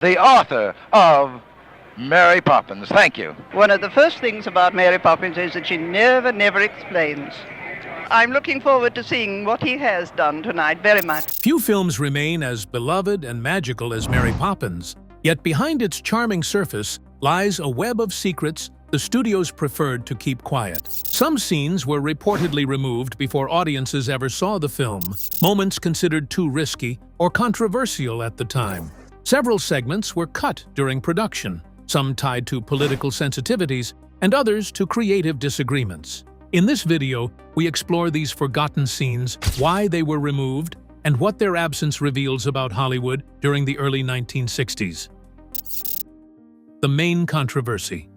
the author of Mary Poppins. Thank you. One of the first things about Mary Poppins is that she never explains. I'm looking forward to seeing what he has done tonight very much. Few films remain as beloved and magical as Mary Poppins, yet behind its charming surface lies a web of secrets the studios preferred to keep quiet. Some scenes were reportedly removed before audiences ever saw the film, moments considered too risky or controversial at the time. Several segments were cut during production, some tied to political sensitivities and others to creative disagreements. In this video, we explore these forgotten scenes, why they were removed, and what their absence reveals about Hollywood during the early 1960s. The main controversy.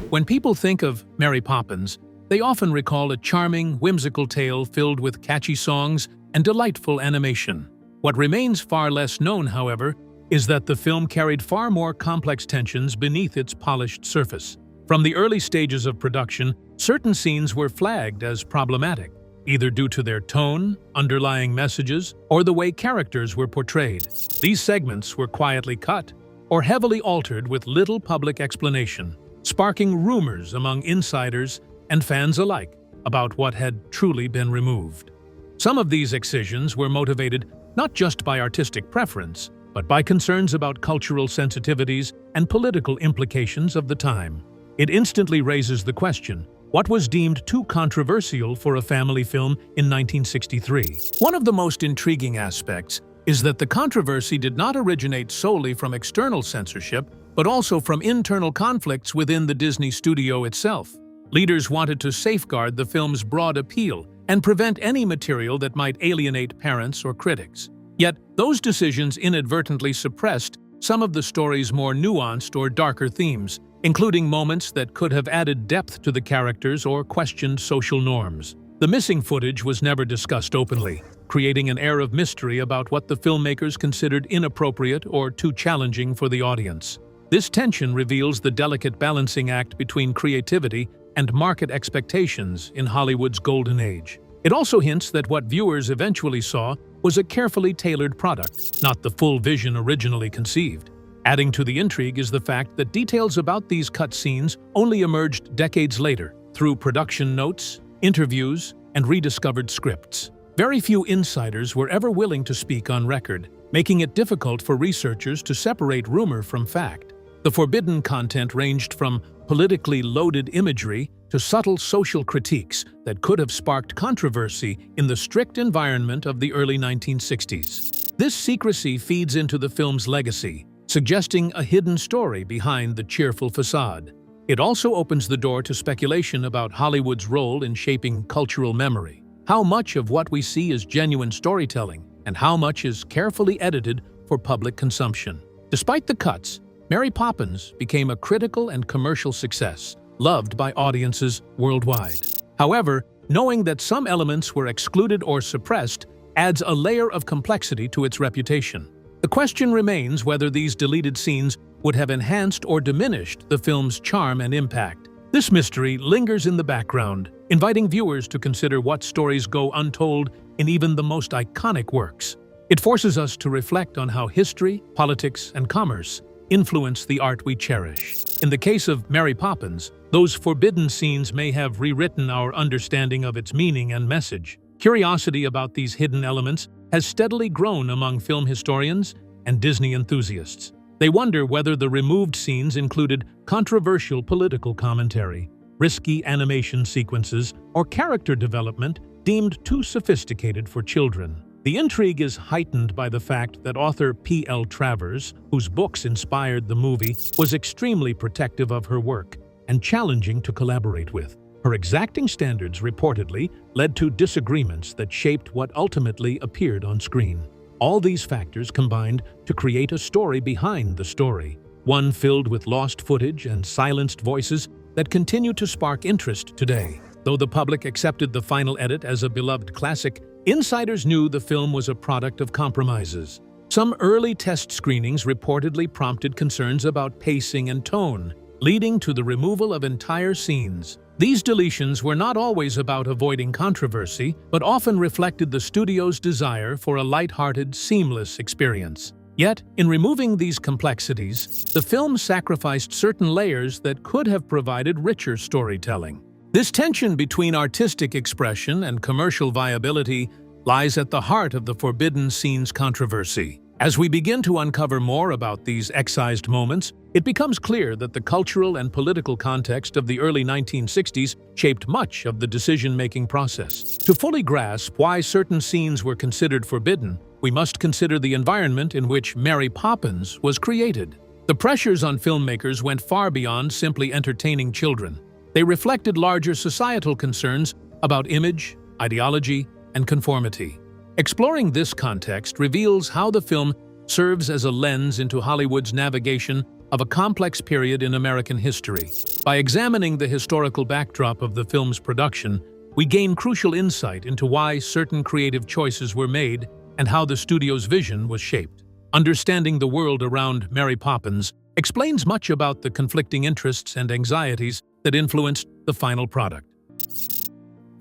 When people think of Mary Poppins, they often recall a charming, whimsical tale filled with catchy songs and delightful animation. What remains far less known, however, is that the film carried far more complex tensions beneath its polished surface. From the early stages of production, certain scenes were flagged as problematic, either due to their tone, underlying messages, or the way characters were portrayed. These segments were quietly cut or heavily altered with little public explanation, sparking rumors among insiders and fans alike about what had truly been removed. Some of these excisions were motivated not just by artistic preference, but by concerns about cultural sensitivities and political implications of the time. It instantly raises the question, what was deemed too controversial for a family film in 1963? One of the most intriguing aspects is that the controversy did not originate solely from external censorship, but also from internal conflicts within the Disney studio itself. Leaders wanted to safeguard the film's broad appeal and prevent any material that might alienate parents or critics. Yet, those decisions inadvertently suppressed some of the story's more nuanced or darker themes, including moments that could have added depth to the characters or questioned social norms. The missing footage was never discussed openly, creating an air of mystery about what the filmmakers considered inappropriate or too challenging for the audience. This tension reveals the delicate balancing act between creativity and market expectations in Hollywood's golden age. It also hints that what viewers eventually saw was a carefully tailored product, not the full vision originally conceived. Adding to the intrigue is the fact that details about these cut scenes only emerged decades later, through production notes, interviews, and rediscovered scripts. Very few insiders were ever willing to speak on record, making it difficult for researchers to separate rumor from fact. The forbidden content ranged from politically loaded imagery to subtle social critiques that could have sparked controversy in the strict environment of the early 1960s. This secrecy feeds into the film's legacy, suggesting a hidden story behind the cheerful facade. It also opens the door to speculation about Hollywood's role in shaping cultural memory. How much of what we see is genuine storytelling, and how much is carefully edited for public consumption? Despite the cuts, Mary Poppins became a critical and commercial success, loved by audiences worldwide. However, knowing that some elements were excluded or suppressed adds a layer of complexity to its reputation. The question remains whether these deleted scenes would have enhanced or diminished the film's charm and impact. This mystery lingers in the background, inviting viewers to consider what stories go untold in even the most iconic works. It forces us to reflect on how history, politics, and commerce influence the art we cherish. In the case of Mary Poppins, those forbidden scenes may have rewritten our understanding of its meaning and message. Curiosity about these hidden elements has steadily grown among film historians and Disney enthusiasts. They wonder whether the removed scenes included controversial political commentary, risky animation sequences, or character development deemed too sophisticated for children. The intrigue is heightened by the fact that author P.L. Travers, whose books inspired the movie, was extremely protective of her work and challenging to collaborate with. Her exacting standards reportedly led to disagreements that shaped what ultimately appeared on screen. All these factors combined to create a story behind the story, one filled with lost footage and silenced voices that continue to spark interest today. Though the public accepted the final edit as a beloved classic, insiders knew the film was a product of compromises. Some early test screenings reportedly prompted concerns about pacing and tone, leading to the removal of entire scenes. These deletions were not always about avoiding controversy, but often reflected the studio's desire for a light-hearted, seamless experience. Yet, in removing these complexities, the film sacrificed certain layers that could have provided richer storytelling. This tension between artistic expression and commercial viability lies at the heart of the forbidden scenes controversy. As we begin to uncover more about these excised moments, it becomes clear that the cultural and political context of the early 1960s shaped much of the decision-making process. To fully grasp why certain scenes were considered forbidden, we must consider the environment in which Mary Poppins was created. The pressures on filmmakers went far beyond simply entertaining children. They reflected larger societal concerns about image, ideology, and conformity. Exploring this context reveals how the film serves as a lens into Hollywood's navigation of a complex period in American history. By examining the historical backdrop of the film's production, we gain crucial insight into why certain creative choices were made and how the studio's vision was shaped. Understanding the world around Mary Poppins explains much about the conflicting interests and anxieties that influenced the final product.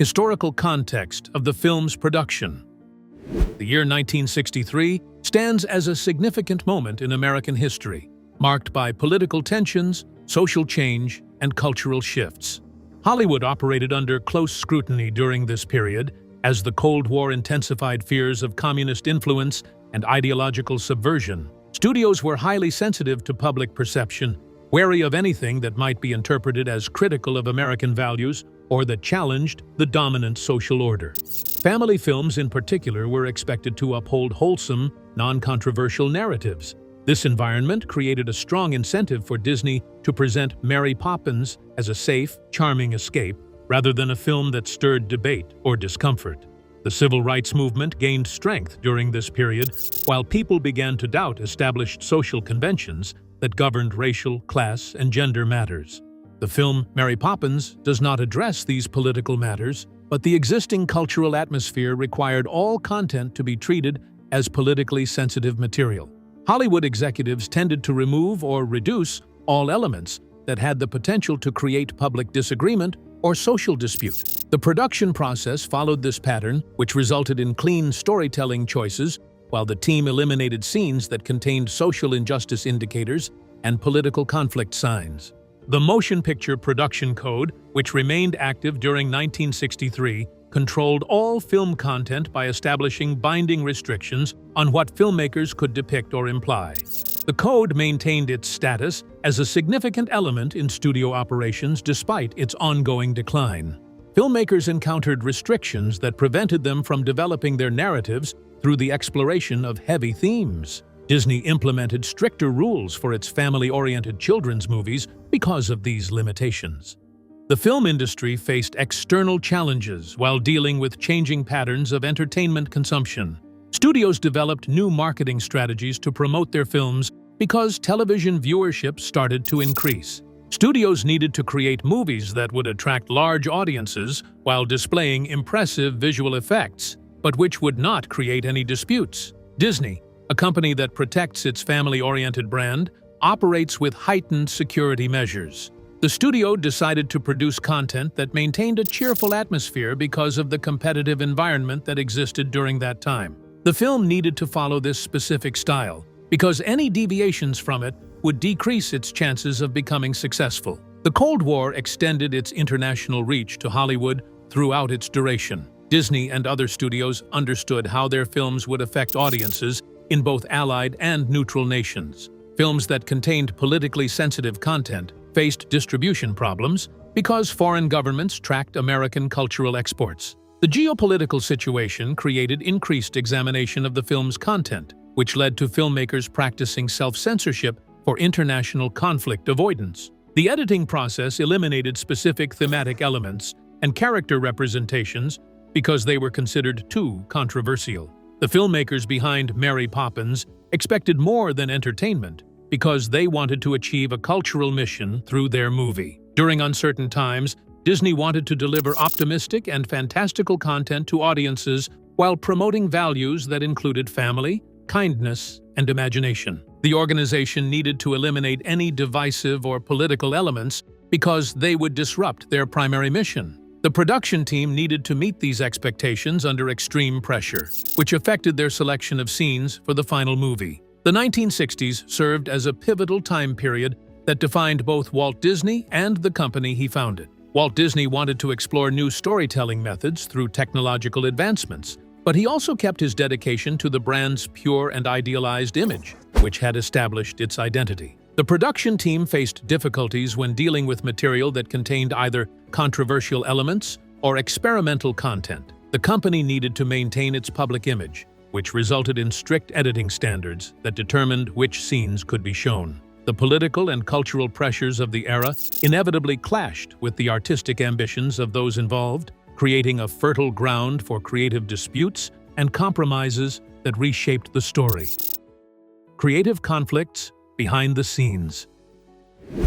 Historical context of the film's production. The year 1963 stands as a significant moment in American history, marked by political tensions, social change, and cultural shifts. Hollywood operated under close scrutiny during this period as the Cold War intensified fears of communist influence and ideological subversion. Studios were highly sensitive to public perception, wary of anything that might be interpreted as critical of American values or that challenged the dominant social order. Family films in particular were expected to uphold wholesome, non-controversial narratives. This environment created a strong incentive for Disney to present Mary Poppins as a safe, charming escape, rather than a film that stirred debate or discomfort. The civil rights movement gained strength during this period, while people began to doubt established social conventions that governed racial, class, and gender matters. The film Mary Poppins does not address these political matters, but the existing cultural atmosphere required all content to be treated as politically sensitive material. Hollywood executives tended to remove or reduce all elements that had the potential to create public disagreement or social dispute. The production process followed this pattern, which resulted in clean storytelling choices, while the team eliminated scenes that contained social injustice indicators and political conflict signs. The Motion Picture Production Code, which remained active during 1963, controlled all film content by establishing binding restrictions on what filmmakers could depict or imply. The code maintained its status as a significant element in studio operations despite its ongoing decline. Filmmakers encountered restrictions that prevented them from developing their narratives through the exploration of heavy themes. Disney implemented stricter rules for its family-oriented children's movies because of these limitations. The film industry faced external challenges while dealing with changing patterns of entertainment consumption. Studios developed new marketing strategies to promote their films because television viewership started to increase. Studios needed to create movies that would attract large audiences while displaying impressive visual effects, but which would not create any disputes. Disney, a company that protects its family-oriented brand, operates with heightened security measures. The studio decided to produce content that maintained a cheerful atmosphere because of the competitive environment that existed during that time. The film needed to follow this specific style, because any deviations from it would decrease its chances of becoming successful. The Cold War extended its international reach to Hollywood throughout its duration. Disney and other studios understood how their films would affect audiences in both allied and neutral nations. Films that contained politically sensitive content faced distribution problems because foreign governments tracked American cultural exports. The geopolitical situation created increased examination of the film's content, which led to filmmakers practicing self-censorship for international conflict avoidance. The editing process eliminated specific thematic elements and character representations because they were considered too controversial. The filmmakers behind Mary Poppins expected more than entertainment because they wanted to achieve a cultural mission through their movie. During uncertain times, Disney wanted to deliver optimistic and fantastical content to audiences while promoting values that included family, kindness, and imagination. The organization needed to eliminate any divisive or political elements because they would disrupt their primary mission. The production team needed to meet these expectations under extreme pressure, which affected their selection of scenes for the final movie. The 1960s served as a pivotal time period that defined both Walt Disney and the company he founded. Walt Disney wanted to explore new storytelling methods through technological advancements, but he also kept his dedication to the brand's pure and idealized image, which had established its identity. The production team faced difficulties when dealing with material that contained either controversial elements or experimental content. The company needed to maintain its public image, which resulted in strict editing standards that determined which scenes could be shown. The political and cultural pressures of the era inevitably clashed with the artistic ambitions of those involved, creating a fertile ground for creative disputes and compromises that reshaped the story. Creative conflicts behind the scenes.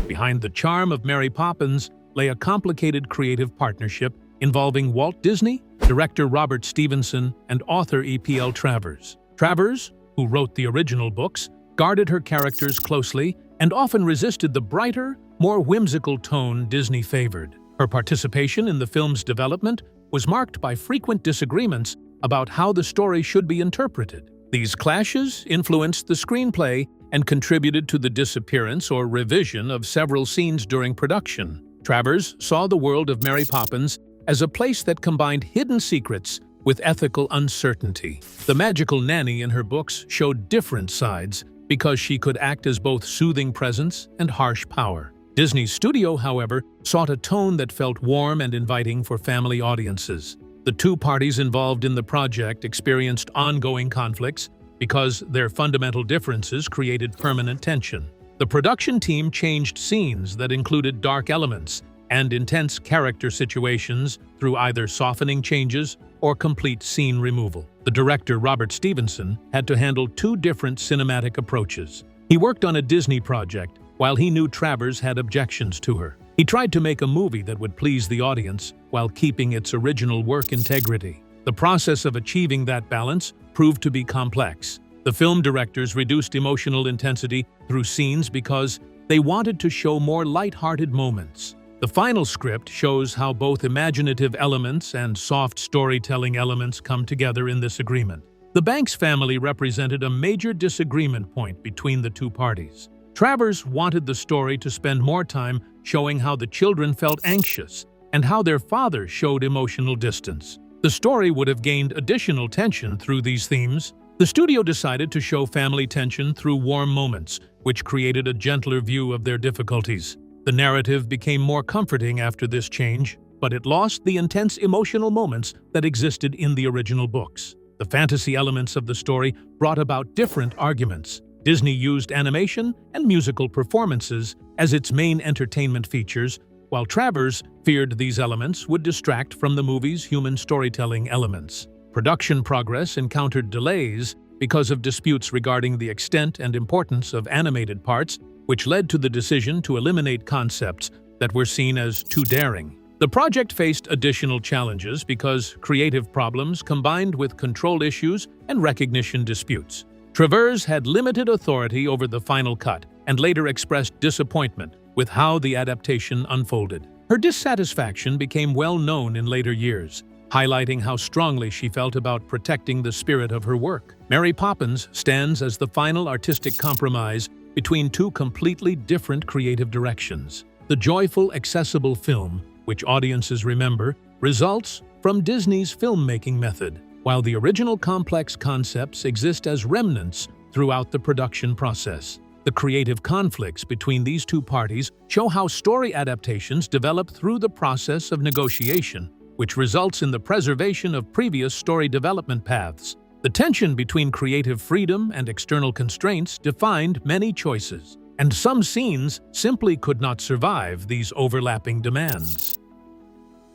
Behind the charm of Mary Poppins lay a complicated creative partnership involving Walt Disney, director Robert Stevenson, and author E.P.L. Travers. Travers, who wrote the original books, guarded her characters closely and often resisted the brighter, more whimsical tone Disney favored. Her participation in the film's development was marked by frequent disagreements about how the story should be interpreted. These clashes influenced the screenplay and contributed to the disappearance or revision of several scenes during production. Travers saw the world of Mary Poppins as a place that combined hidden secrets with ethical uncertainty. The magical nanny in her books showed different sides because she could act as both soothing presence and harsh power. Disney's studio, however, sought a tone that felt warm and inviting for family audiences. The two parties involved in the project experienced ongoing conflicts because their fundamental differences created permanent tension. The production team changed scenes that included dark elements and intense character situations through either softening changes or complete scene removal. The director, Robert Stevenson, had to handle two different cinematic approaches. He worked on a Disney project while he knew Travers had objections to her. He tried to make a movie that would please the audience while keeping its original work integrity. The process of achieving that balance proved to be complex. The film directors reduced emotional intensity through scenes because they wanted to show more light-hearted moments. The final script shows how both imaginative elements and soft storytelling elements come together in this agreement. The Banks family represented a major disagreement point between the two parties. Travers wanted the story to spend more time showing how the children felt anxious and how their father showed emotional distance. The story would have gained additional tension through these themes. The studio decided to show family tension through warm moments, which created a gentler view of their difficulties. The narrative became more comforting after this change, but it lost the intense emotional moments that existed in the original books. The fantasy elements of the story brought about different arguments. Disney used animation and musical performances as its main entertainment features, while Travers feared these elements would distract from the movie's human storytelling elements. Production progress encountered delays because of disputes regarding the extent and importance of animated parts, which led to the decision to eliminate concepts that were seen as too daring. The project faced additional challenges because creative problems combined with control issues and recognition disputes. Travers had limited authority over the final cut and later expressed disappointment with how the adaptation unfolded. Her dissatisfaction became well known in later years, highlighting how strongly she felt about protecting the spirit of her work. Mary Poppins stands as the final artistic compromise between two completely different creative directions. The joyful, accessible film, which audiences remember, results from Disney's filmmaking method, while the original complex concepts exist as remnants throughout the production process. The creative conflicts between these two parties show how story adaptations develop through the process of negotiation, which results in the preservation of previous story development paths. The tension between creative freedom and external constraints defined many choices, and some scenes simply could not survive these overlapping demands.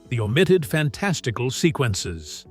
The omitted fantastical sequences.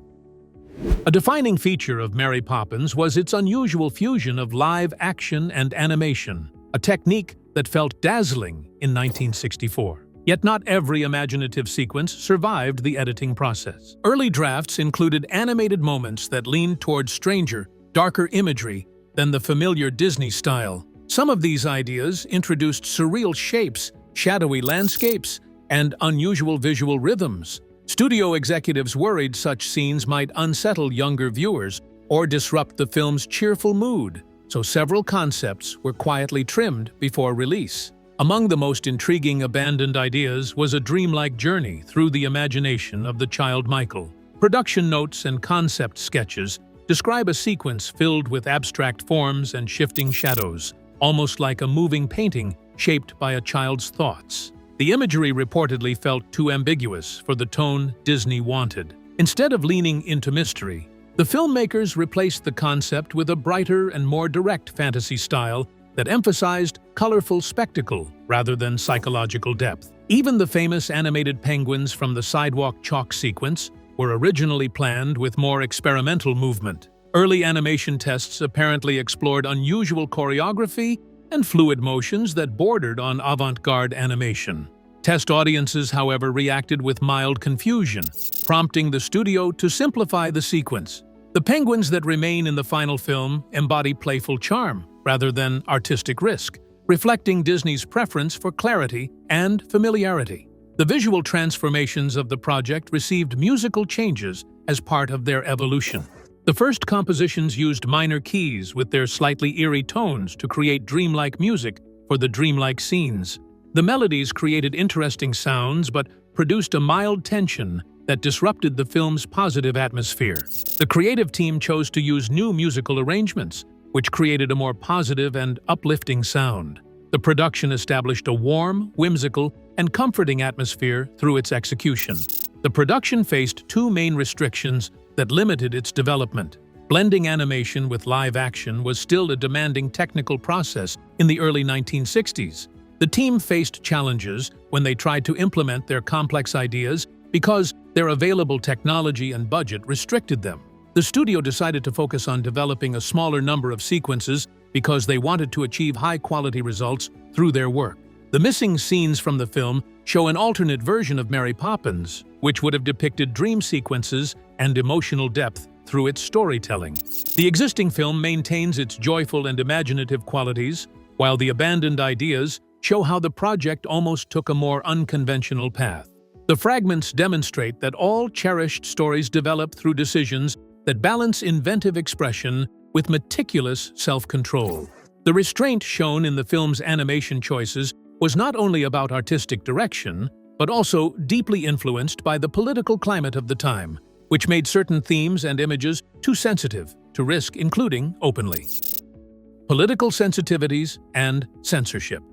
A defining feature of Mary Poppins was its unusual fusion of live action and animation, a technique that felt dazzling in 1964. Yet not every imaginative sequence survived the editing process. Early drafts included animated moments that leaned toward stranger, darker imagery than the familiar Disney style. Some of these ideas introduced surreal shapes, shadowy landscapes, and unusual visual rhythms. Studio executives worried such scenes might unsettle younger viewers or disrupt the film's cheerful mood, so several concepts were quietly trimmed before release. Among the most intriguing abandoned ideas was a dreamlike journey through the imagination of the child Michael. Production notes and concept sketches describe a sequence filled with abstract forms and shifting shadows, almost like a moving painting shaped by a child's thoughts. The imagery reportedly felt too ambiguous for the tone Disney wanted. Instead of leaning into mystery, the filmmakers replaced the concept with a brighter and more direct fantasy style that emphasized colorful spectacle rather than psychological depth. Even the famous animated penguins from the sidewalk chalk sequence were originally planned with more experimental movement. Early animation tests apparently explored unusual choreography and fluid motions that bordered on avant-garde animation. Test audiences, however, reacted with mild confusion, prompting the studio to simplify the sequence. The penguins that remain in the final film embody playful charm rather than artistic risk, reflecting Disney's preference for clarity and familiarity. The visual transformations of the project received musical changes as part of their evolution. The first compositions used minor keys with their slightly eerie tones to create dreamlike music for the dreamlike scenes. The melodies created interesting sounds but produced a mild tension that disrupted the film's positive atmosphere. The creative team chose to use new musical arrangements, which created a more positive and uplifting sound. The production established a warm, whimsical, and comforting atmosphere through its execution. The production faced two main restrictions that limited its development. Blending animation with live action was still a demanding technical process in the early 1960s. The team faced challenges when they tried to implement their complex ideas because their available technology and budget restricted them. The studio decided to focus on developing a smaller number of sequences because they wanted to achieve high-quality results through their work. The missing scenes from the film show an alternate version of Mary Poppins, which would have depicted dream sequences and emotional depth through its storytelling. The existing film maintains its joyful and imaginative qualities, while the abandoned ideas show how the project almost took a more unconventional path. The fragments demonstrate that all cherished stories develop through decisions that balance inventive expression with meticulous self-control. The restraint shown in the film's animation choices was not only about artistic direction, but also deeply influenced by the political climate of the time, which made certain themes and images too sensitive to risk including openly. Political sensitivities and censorship.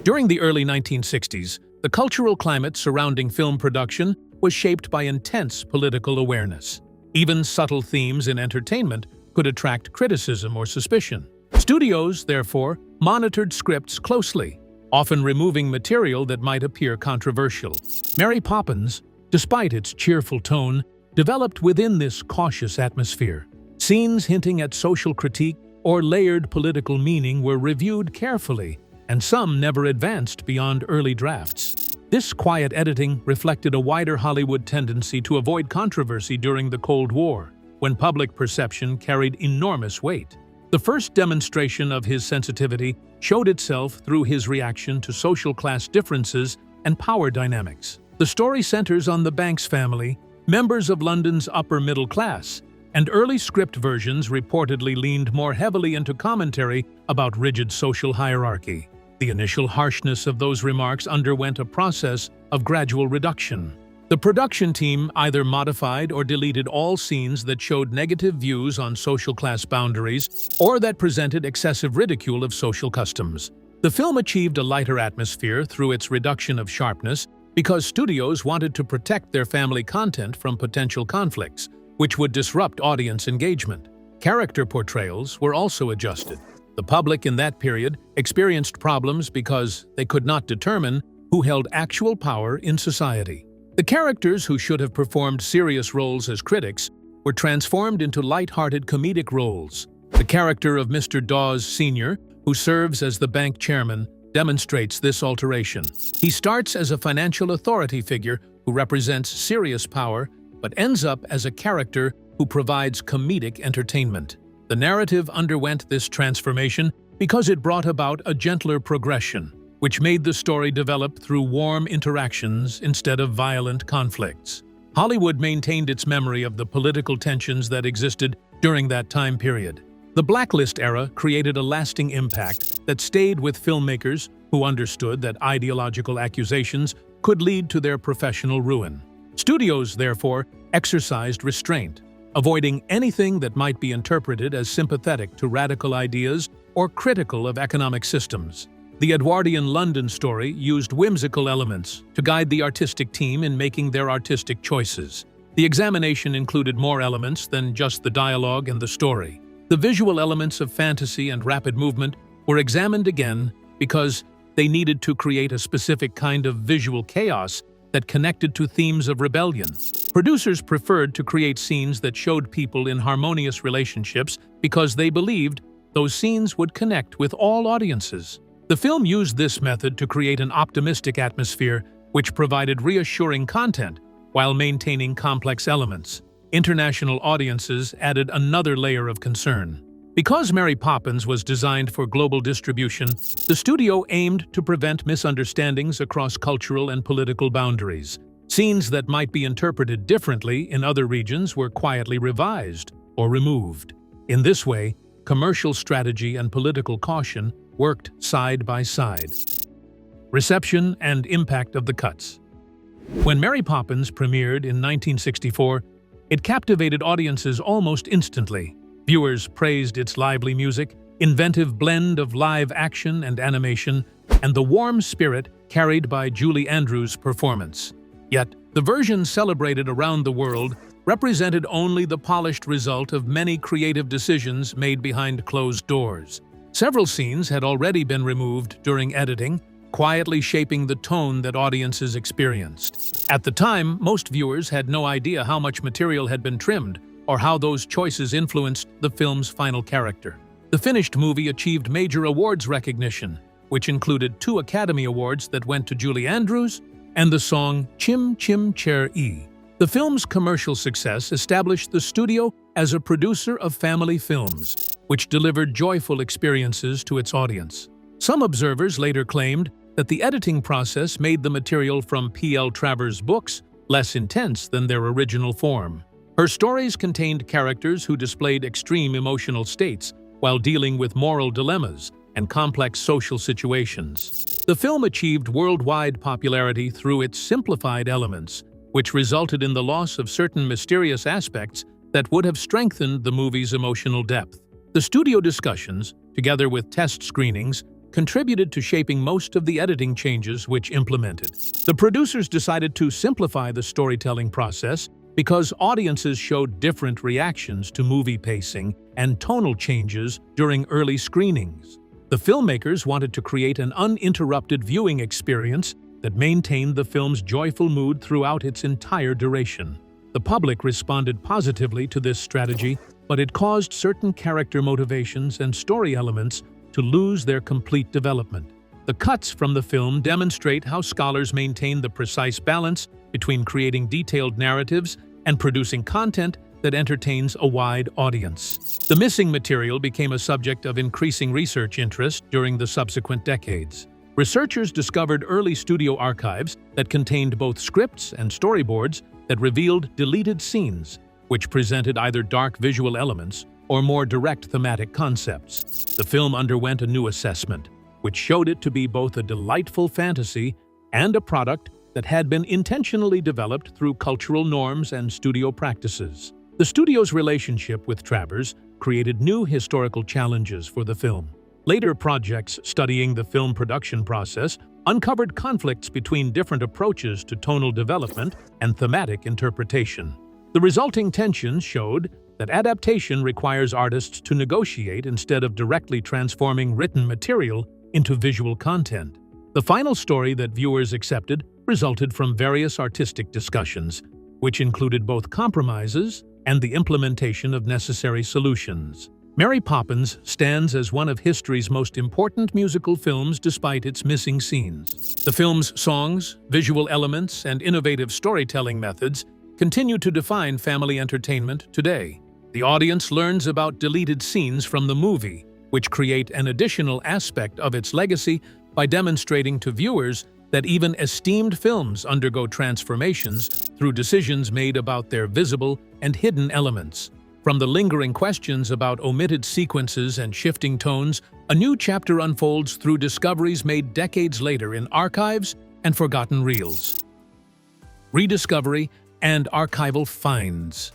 During the early 1960s, the cultural climate surrounding film production was shaped by intense political awareness. Even subtle themes in entertainment could attract criticism or suspicion. Studios, therefore, monitored scripts closely, often removing material that might appear controversial. Mary Poppins, despite its cheerful tone, developed within this cautious atmosphere. Scenes hinting at social critique or layered political meaning were reviewed carefully, and some never advanced beyond early drafts. This quiet editing reflected a wider Hollywood tendency to avoid controversy during the Cold War, when public perception carried enormous weight. The first demonstration of his sensitivity showed itself through his reaction to social class differences and power dynamics. The story centers on the Banks family, members of London's upper middle class, and early script versions reportedly leaned more heavily into commentary about rigid social hierarchy. The initial harshness of those remarks underwent a process of gradual reduction. The production team either modified or deleted all scenes that showed negative views on social class boundaries or that presented excessive ridicule of social customs. The film achieved a lighter atmosphere through its reduction of sharpness because studios wanted to protect their family content from potential conflicts, which would disrupt audience engagement. Character portrayals were also adjusted. The public in that period experienced problems because they could not determine who held actual power in society. The characters who should have performed serious roles as critics were transformed into light-hearted comedic roles. The character of Mr. Dawes Sr., who serves as the bank chairman, demonstrates this alteration. He starts as a financial authority figure who represents serious power, but ends up as a character who provides comedic entertainment. The narrative underwent this transformation because it brought about a gentler progression, which made the story develop through warm interactions instead of violent conflicts. Hollywood maintained its memory of the political tensions that existed during that time period. The blacklist era created a lasting impact that stayed with filmmakers who understood that ideological accusations could lead to their professional ruin. Studios, therefore, exercised restraint, avoiding anything that might be interpreted as sympathetic to radical ideas or critical of economic systems. The Edwardian London story used whimsical elements to guide the artistic team in making their artistic choices. The examination included more elements than just the dialogue and the story. The visual elements of fantasy and rapid movement were examined again because they needed to create a specific kind of visual chaos that connected to themes of rebellion. Producers preferred to create scenes that showed people in harmonious relationships because they believed those scenes would connect with all audiences. The film used this method to create an optimistic atmosphere which provided reassuring content while maintaining complex elements. International audiences added another layer of concern. Because Mary Poppins was designed for global distribution, the studio aimed to prevent misunderstandings across cultural and political boundaries. Scenes that might be interpreted differently in other regions were quietly revised or removed. In this way, commercial strategy and political caution worked side by side. Reception and impact of the cuts. When Mary Poppins premiered in 1964, it captivated audiences almost instantly. Viewers praised its lively music, inventive blend of live action and animation, and the warm spirit carried by Julie Andrews' performance. Yet, the version celebrated around the world represented only the polished result of many creative decisions made behind closed doors. Several scenes had already been removed during editing, quietly shaping the tone that audiences experienced. At the time, most viewers had no idea how much material had been trimmed or how those choices influenced the film's final character. The finished movie achieved major awards recognition, which included 2 Academy Awards that went to Julie Andrews and the song Chim Chim Cher E. The film's commercial success established the studio as a producer of family films, which delivered joyful experiences to its audience. Some observers later claimed that the editing process made the material from P.L. Travers' books less intense than their original form. Her stories contained characters who displayed extreme emotional states while dealing with moral dilemmas and complex social situations. The film achieved worldwide popularity through its simplified elements, which resulted in the loss of certain mysterious aspects that would have strengthened the movie's emotional depth. The studio discussions, together with test screenings, contributed to shaping most of the editing changes which implemented. The producers decided to simplify the storytelling process because audiences showed different reactions to movie pacing and tonal changes during early screenings. The filmmakers wanted to create an uninterrupted viewing experience that maintained the film's joyful mood throughout its entire duration. The public responded positively to this strategy, but it caused certain character motivations and story elements to lose their complete development. The cuts from the film demonstrate how scholars maintain the precise balance between creating detailed narratives and producing content that entertains a wide audience. The missing material became a subject of increasing research interest during the subsequent decades. Researchers discovered early studio archives that contained both scripts and storyboards that revealed deleted scenes, which presented either dark visual elements or more direct thematic concepts. The film underwent a new assessment, which showed it to be both a delightful fantasy and a product that had been intentionally developed through cultural norms and studio practices. The studio's relationship with Travers created new historical challenges for the film. Later projects studying the film production process uncovered conflicts between different approaches to tonal development and thematic interpretation. The resulting tensions showed that adaptation requires artists to negotiate instead of directly transforming written material into visual content. The final story that viewers accepted resulted from various artistic discussions, which included both compromises and the implementation of necessary solutions. Mary Poppins stands as one of history's most important musical films despite its missing scenes. The film's songs, visual elements, and innovative storytelling methods continue to define family entertainment today. The audience learns about deleted scenes from the movie, which create an additional aspect of its legacy by demonstrating to viewers that even esteemed films undergo transformations through decisions made about their visible and hidden elements. From the lingering questions about omitted sequences and shifting tones, a new chapter unfolds through discoveries made decades later in archives and forgotten reels. Rediscovery and archival finds.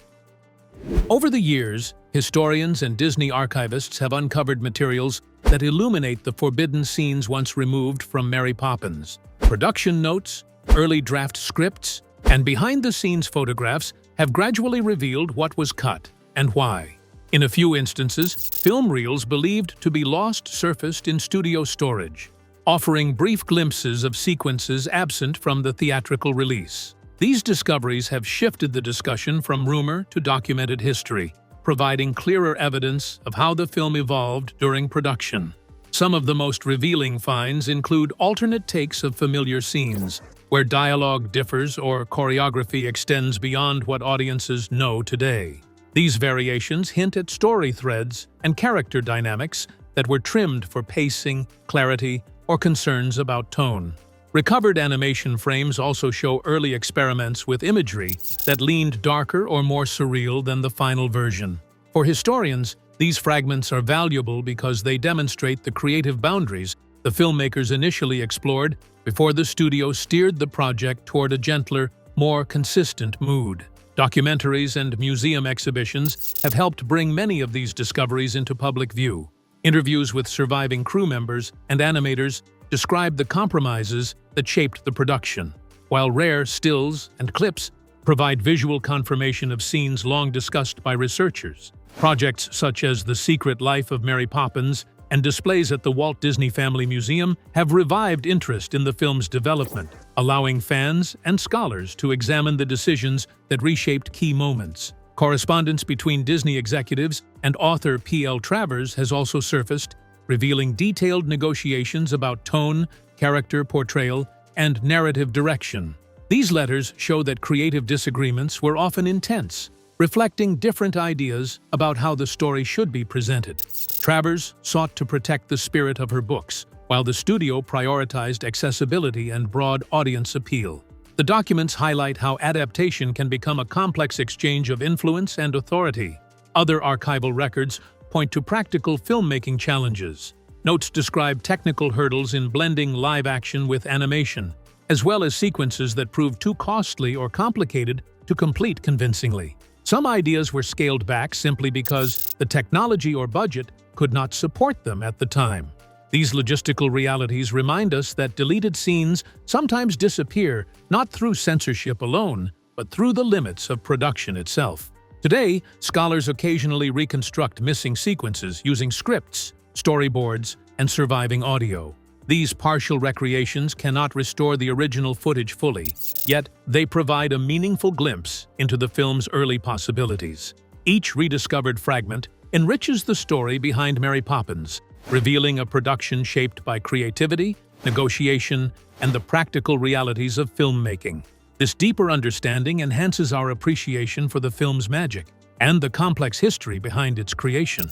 Over the years, historians and Disney archivists have uncovered materials that illuminate the forbidden scenes once removed from Mary Poppins. Production notes, early draft scripts, and behind-the-scenes photographs have gradually revealed what was cut and why. In a few instances, film reels believed to be lost surfaced in studio storage, offering brief glimpses of sequences absent from the theatrical release. These discoveries have shifted the discussion from rumor to documented history, providing clearer evidence of how the film evolved during production. Some of the most revealing finds include alternate takes of familiar scenes, where dialogue differs or choreography extends beyond what audiences know today. These variations hint at story threads and character dynamics that were trimmed for pacing, clarity, or concerns about tone. Recovered animation frames also show early experiments with imagery that leaned darker or more surreal than the final version. For historians, these fragments are valuable because they demonstrate the creative boundaries the filmmakers initially explored before the studio steered the project toward a gentler, more consistent mood. Documentaries and museum exhibitions have helped bring many of these discoveries into public view. Interviews with surviving crew members and animators describe the compromises that shaped the production, while rare stills and clips provide visual confirmation of scenes long discussed by researchers. Projects such as The Secret Life of Mary Poppins and displays at the Walt Disney Family Museum have revived interest in the film's development, allowing fans and scholars to examine the decisions that reshaped key moments. Correspondence between Disney executives and author P.L. Travers has also surfaced, revealing detailed negotiations about tone, character portrayal, and narrative direction. These letters show that creative disagreements were often intense, reflecting different ideas about how the story should be presented. Travers sought to protect the spirit of her books, while the studio prioritized accessibility and broad audience appeal. The documents highlight how adaptation can become a complex exchange of influence and authority. Other archival records point to practical filmmaking challenges. Notes describe technical hurdles in blending live action with animation, as well as sequences that proved too costly or complicated to complete convincingly. Some ideas were scaled back simply because the technology or budget could not support them at the time. These logistical realities remind us that deleted scenes sometimes disappear not through censorship alone, but through the limits of production itself. Today, scholars occasionally reconstruct missing sequences using scripts, storyboards, and surviving audio. These partial recreations cannot restore the original footage fully, yet they provide a meaningful glimpse into the film's early possibilities. Each rediscovered fragment enriches the story behind Mary Poppins, revealing a production shaped by creativity, negotiation, and the practical realities of filmmaking. This deeper understanding enhances our appreciation for the film's magic and the complex history behind its creation.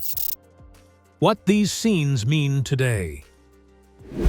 What these scenes mean today.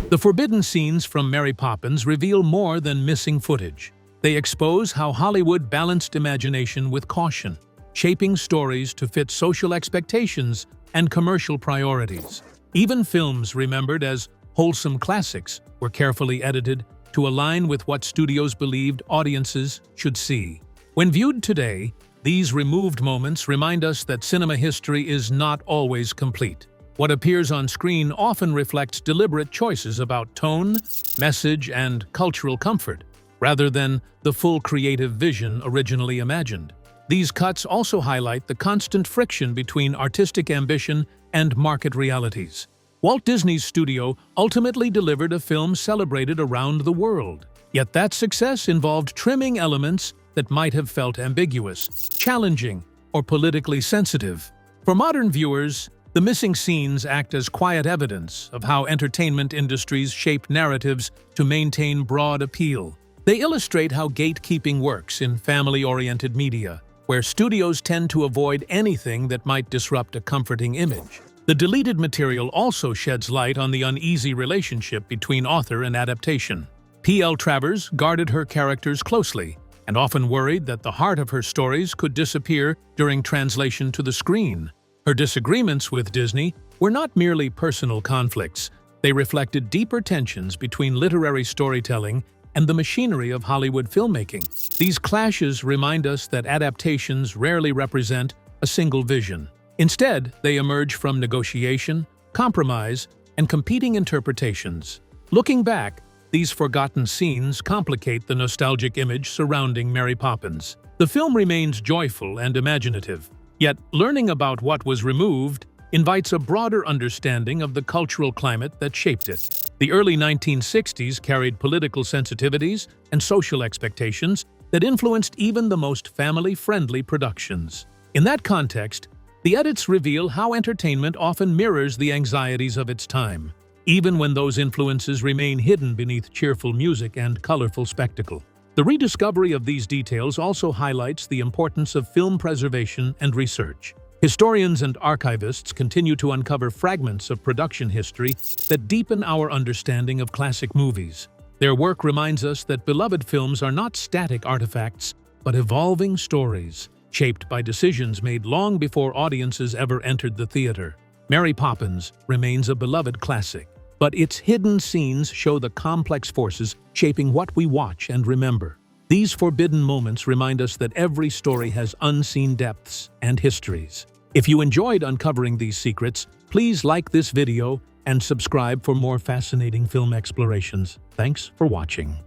The forbidden scenes from Mary Poppins reveal more than missing footage. They expose how Hollywood balanced imagination with caution, shaping stories to fit social expectations and commercial priorities. Even films remembered as wholesome classics were carefully edited to align with what studios believed audiences should see. When viewed today, these removed moments remind us that cinema history is not always complete. What appears on screen often reflects deliberate choices about tone, message, and cultural comfort, rather than the full creative vision originally imagined. These cuts also highlight the constant friction between artistic ambition and market realities. Walt Disney's studio ultimately delivered a film celebrated around the world. Yet that success involved trimming elements that might have felt ambiguous, challenging, or politically sensitive. For modern viewers, the missing scenes act as quiet evidence of how entertainment industries shape narratives to maintain broad appeal. They illustrate how gatekeeping works in family-oriented media, where studios tend to avoid anything that might disrupt a comforting image. The deleted material also sheds light on the uneasy relationship between author and adaptation. P.L. Travers guarded her characters closely, and often worried that the heart of her stories could disappear during translation to the screen. Her disagreements with Disney were not merely personal conflicts. They reflected deeper tensions between literary storytelling and the machinery of Hollywood filmmaking. These clashes remind us that adaptations rarely represent a single vision. Instead, they emerge from negotiation, compromise, and competing interpretations. Looking back, these forgotten scenes complicate the nostalgic image surrounding Mary Poppins. The film remains joyful and imaginative, yet learning about what was removed invites a broader understanding of the cultural climate that shaped it. The early 1960s carried political sensitivities and social expectations that influenced even the most family-friendly productions. In that context, the edits reveal how entertainment often mirrors the anxieties of its time, even when those influences remain hidden beneath cheerful music and colorful spectacle. The rediscovery of these details also highlights the importance of film preservation and research. Historians and archivists continue to uncover fragments of production history that deepen our understanding of classic movies. Their work reminds us that beloved films are not static artifacts, but evolving stories, shaped by decisions made long before audiences ever entered the theater. Mary Poppins remains a beloved classic, but its hidden scenes show the complex forces shaping what we watch and remember. These forbidden moments remind us that every story has unseen depths and histories. If you enjoyed uncovering these secrets, please like this video and subscribe for more fascinating film explorations. Thanks for watching.